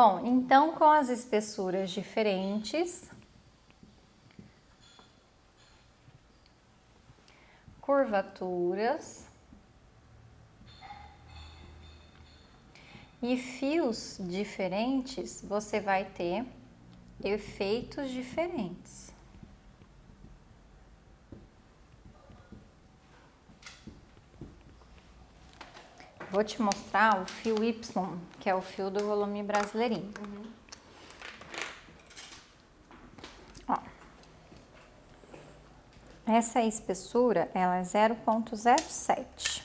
Bom, então com as espessuras diferentes, curvaturas e fios diferentes, você vai ter efeitos diferentes. Vou te mostrar o fio Y, que é o fio do volume brasileirinho. Ó. Essa espessura, ela é 0,07.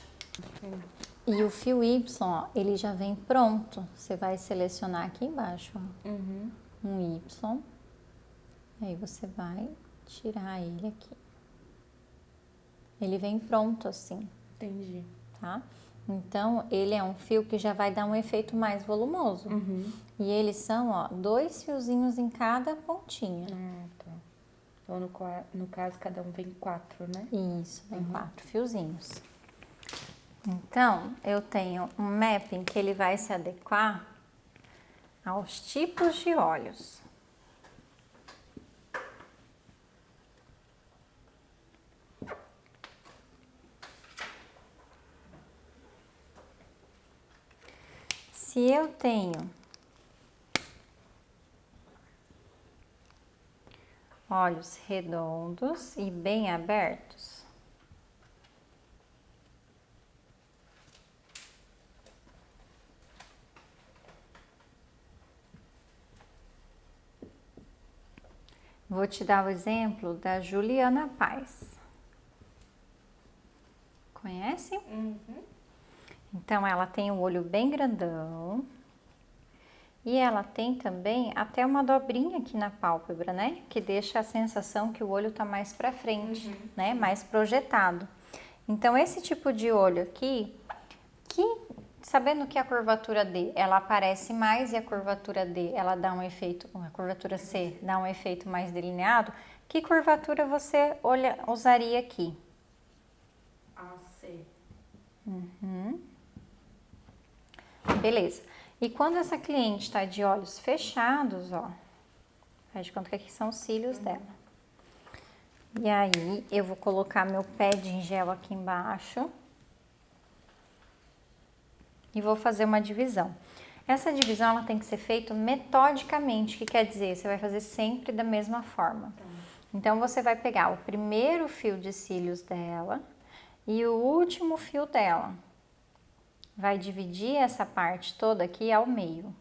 E o fio Y, ó, ele já vem pronto. Você vai selecionar aqui embaixo, ó, um Y. Aí você vai tirar ele aqui. Ele vem pronto assim. Entendi. Tá? Então, ele é um fio que já vai dar um efeito mais volumoso. E eles são, ó, 2 fiozinhos em cada pontinha. Tá. Então, no caso, cada um vem 4, né? Isso, vem 4 fiozinhos. Então, eu tenho um mapping que ele vai se adequar aos tipos de óleos. Se eu tenho olhos redondos e bem abertos, vou te dar o exemplo da Juliana Paz. Conhece? Então, ela tem o olho bem grandão e ela tem também até uma dobrinha aqui na pálpebra, né? Que deixa a sensação que o olho tá mais pra frente, né? Mais projetado. Então, esse tipo de olho aqui, sabendo que a curvatura D, ela aparece mais e a curvatura D, ela dá um efeito, a curvatura C dá um efeito mais delineado, que curvatura você usaria aqui? AC. Beleza. E quando essa cliente está de olhos fechados, ó, faz de conta que aqui são os cílios dela. E aí, eu vou colocar meu pé de gel aqui embaixo e vou fazer uma divisão. Essa divisão, ela tem que ser feita metodicamente, que quer dizer, você vai fazer sempre da mesma forma. Então, você vai pegar o primeiro fio de cílios dela e o último fio dela. Vai dividir essa parte toda aqui ao meio.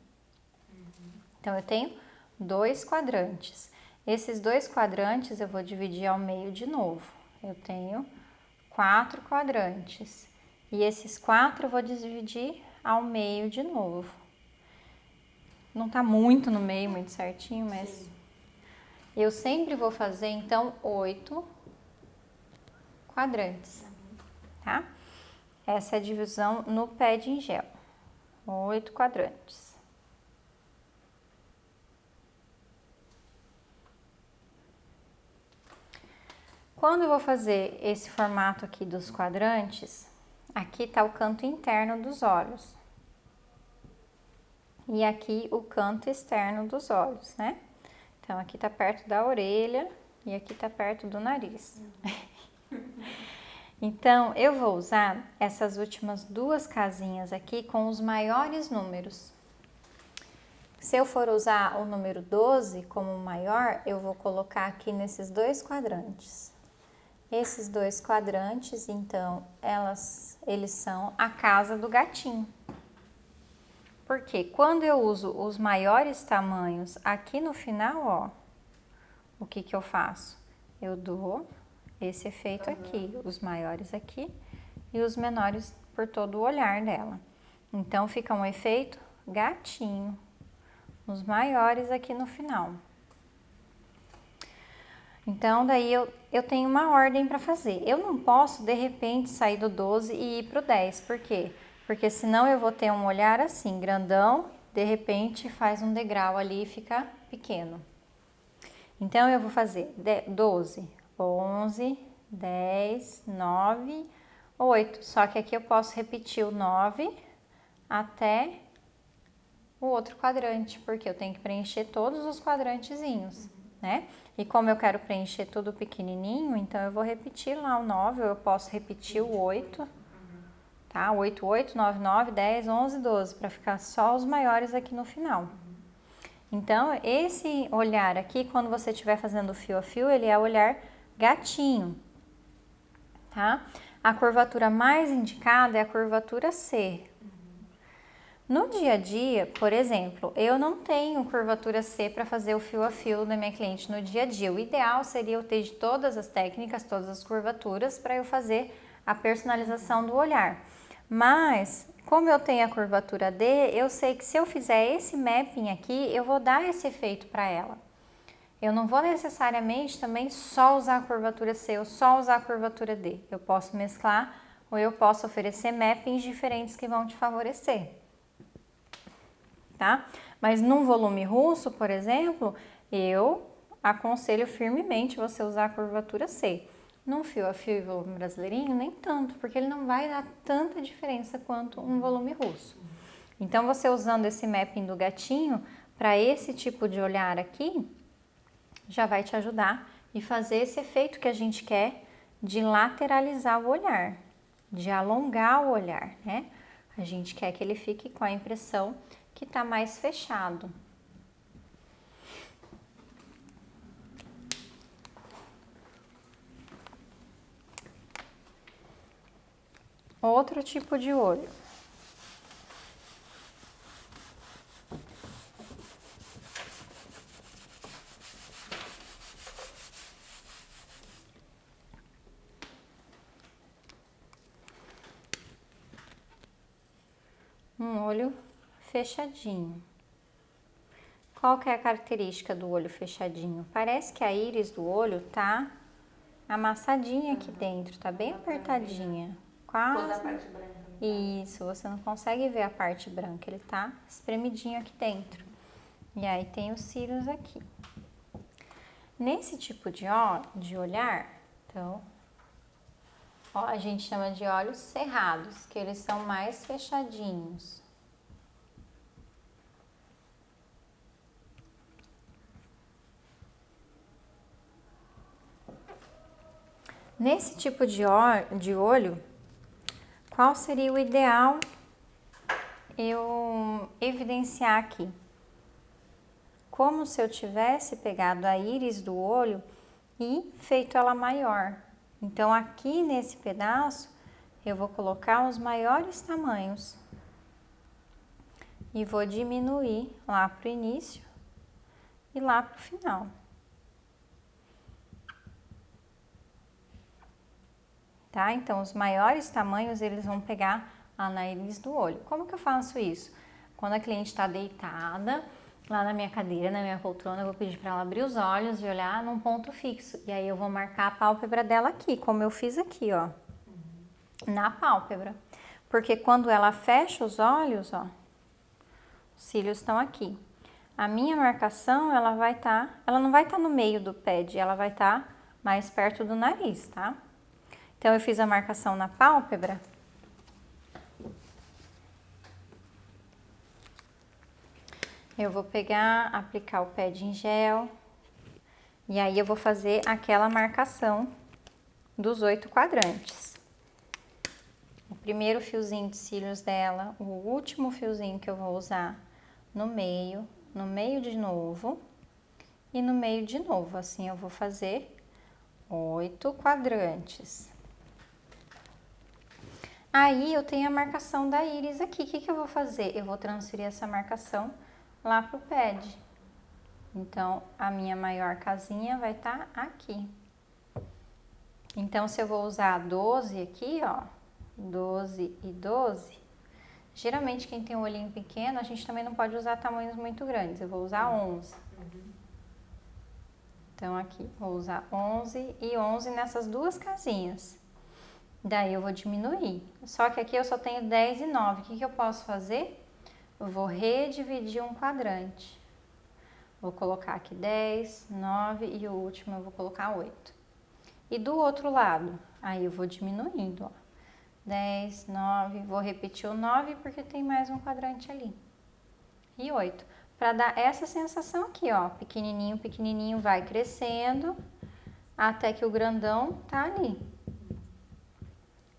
Então, eu tenho 2 quadrantes. Esses 2 quadrantes eu vou dividir ao meio de novo. Eu tenho 4 quadrantes. E esses 4 eu vou dividir ao meio de novo. Não tá muito no meio, muito certinho, mas eu sempre vou fazer, então, 8 quadrantes, tá? Essa é a divisão no pé de gel. 8 quadrantes. Quando eu vou fazer esse formato aqui dos quadrantes, aqui tá o canto interno dos olhos. E aqui o canto externo dos olhos, né? Então, aqui tá perto da orelha e aqui tá perto do nariz. Então, eu vou usar essas últimas 2 casinhas aqui com os maiores números. Se eu for usar o número 12 como maior, eu vou colocar aqui nesses 2 quadrantes. Esses 2 quadrantes, então, eles são a casa do gatinho. Porque quando eu uso os maiores tamanhos aqui no final, ó, o que que eu faço? Eu dou esse efeito aqui, os maiores aqui e os menores por todo o olhar dela. Então, fica um efeito gatinho, os maiores aqui no final. Então, daí eu tenho uma ordem para fazer. Eu não posso, de repente, sair do 12 e ir pro 10. Por quê? Porque senão eu vou ter um olhar assim, grandão, de repente faz um degrau ali e fica pequeno. Então, eu vou fazer 12, 11, 10, 9, 8. Só que aqui eu posso repetir o 9 até o outro quadrante, porque eu tenho que preencher todos os quadrantezinhos, né? E como eu quero preencher tudo pequenininho, então eu vou repetir lá o 9, ou eu posso repetir o 8, tá? 8, 8, 9, 9, 10, 11, 12, para ficar só os maiores aqui no final. Então, esse olhar aqui, quando você estiver fazendo fio a fio, ele é o olhar gatinho, tá? A curvatura mais indicada é a curvatura C. No dia a dia, por exemplo, eu não tenho curvatura C para fazer o fio a fio da minha cliente no dia a dia. O ideal seria eu ter de todas as técnicas, todas as curvaturas, para eu fazer a personalização do olhar. Mas, como eu tenho a curvatura D, eu sei que se eu fizer esse mapping aqui, eu vou dar esse efeito para ela. Eu não vou necessariamente também só usar a curvatura C ou só usar a curvatura D. Eu posso mesclar ou eu posso oferecer mappings diferentes que vão te favorecer. Tá? Mas num volume russo, por exemplo, eu aconselho firmemente você usar a curvatura C. Num fio a fio e volume brasileirinho, nem tanto, porque ele não vai dar tanta diferença quanto um volume russo. Então, você usando esse mapping do gatinho para esse tipo de olhar aqui, já vai te ajudar e fazer esse efeito que a gente quer de lateralizar o olhar, de alongar o olhar, né? A gente quer que ele fique com a impressão que tá mais fechado. Outro tipo de olho. Um olho fechadinho. Qual que é a característica do olho fechadinho? Parece que a íris do olho tá amassadinha aqui dentro, tá bem apertadinha. Quase. Toda a parte branca. Isso, você não consegue ver a parte branca, ele tá espremidinho aqui dentro. E aí tem os cílios aqui. Nesse tipo de olhar, então, ó, a gente chama de olhos cerrados, que eles são mais fechadinhos. Nesse tipo de olho, qual seria o ideal eu evidenciar aqui? Como se eu tivesse pegado a íris do olho e feito ela maior. Então, aqui nesse pedaço, eu vou colocar os maiores tamanhos e vou diminuir lá pro início e lá pro final. Tá? Então, os maiores tamanhos, eles vão pegar lá na íris do olho. Como que eu faço isso? Quando a cliente está deitada, lá na minha cadeira, na minha poltrona, eu vou pedir para ela abrir os olhos e olhar num ponto fixo. E aí eu vou marcar a pálpebra dela aqui, como eu fiz aqui, ó. Na pálpebra. Porque quando ela fecha os olhos, ó, os cílios estão aqui. A minha marcação, ela não vai estar no meio do pad, ela vai estar mais perto do nariz, tá? Então, eu fiz a marcação na pálpebra. Eu vou aplicar o pad em gel. E aí, eu vou fazer aquela marcação dos 8 quadrantes. O primeiro fiozinho de cílios dela, o último fiozinho que eu vou usar no meio de novo e no meio de novo. Assim, eu vou fazer 8 quadrantes. Aí, eu tenho a marcação da íris aqui. O que eu vou fazer? Eu vou transferir essa marcação lá pro pad. Então, a minha maior casinha vai estar aqui. Então, se eu vou usar 12 aqui, ó, 12 e 12, geralmente quem tem um olhinho pequeno, a gente também não pode usar tamanhos muito grandes. Eu vou usar 11. Então, aqui, vou usar 11 e 11 nessas duas casinhas. Daí, eu vou diminuir. Só que aqui eu só tenho 10 e 9. O que eu posso fazer? Eu vou redividir um quadrante. Vou colocar aqui 10, 9 e o último eu vou colocar 8. E do outro lado, aí eu vou diminuindo, ó. 10, 9, vou repetir o 9 porque tem mais um quadrante ali. e 8. Para dar essa sensação aqui, ó, pequenininho, pequenininho, vai crescendo até que o grandão tá ali.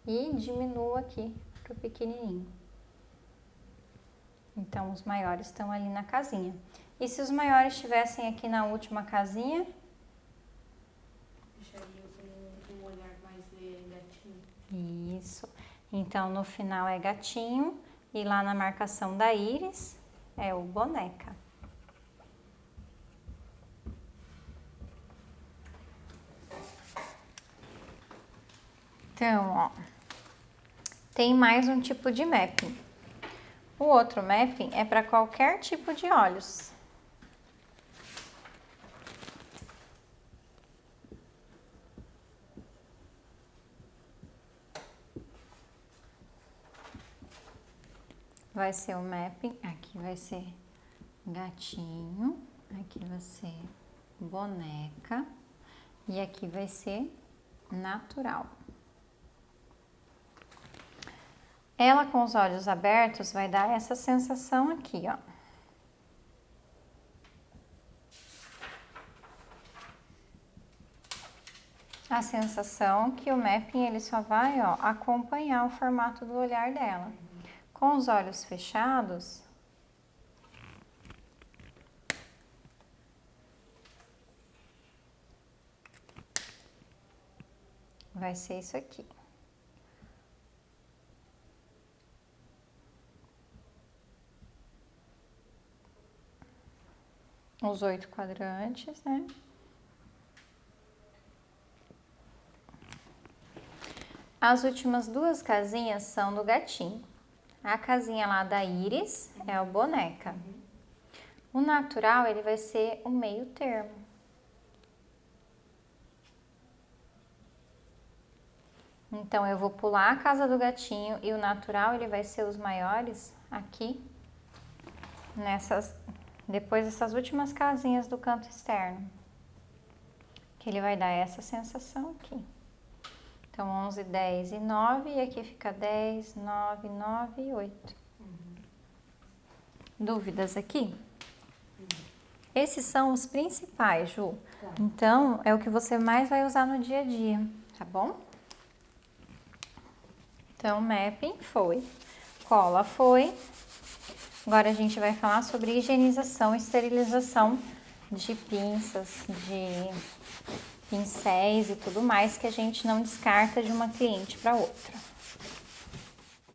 E diminua aqui pro pequenininho. Então, os maiores estão ali na casinha. E se os maiores estivessem aqui na última casinha? Deixaria um olhar mais de gatinho. Isso. Então, no final é gatinho e lá na marcação da íris é o boneca. Então, ó, tem mais um tipo de mapping. O outro mapping é para qualquer tipo de olhos. Vai ser o mapping, aqui vai ser gatinho, aqui vai ser boneca e aqui vai ser natural. Ela com os olhos abertos vai dar essa sensação aqui, ó. A sensação que o mapping ele só vai, ó, acompanhar o formato do olhar dela. Com os olhos fechados, vai ser isso aqui. Os 8 quadrantes, né? As últimas duas casinhas são do gatinho. A casinha lá da íris é o boneca. O natural, ele vai ser o meio termo. Então, eu vou pular a casa do gatinho e o natural, ele vai ser os maiores aqui, depois dessas últimas casinhas do canto externo. Que ele vai dar essa sensação aqui. Então, 11, 10 e 9, e aqui fica 10, 9, 9 e 8. Dúvidas aqui? Esses são os principais, Ju. Tá. Então, é o que você mais vai usar no dia a dia, tá bom? Então, mapping foi, cola foi. Agora a gente vai falar sobre higienização e esterilização de pinças, de pincéis e tudo mais que a gente não descarta de uma cliente para outra.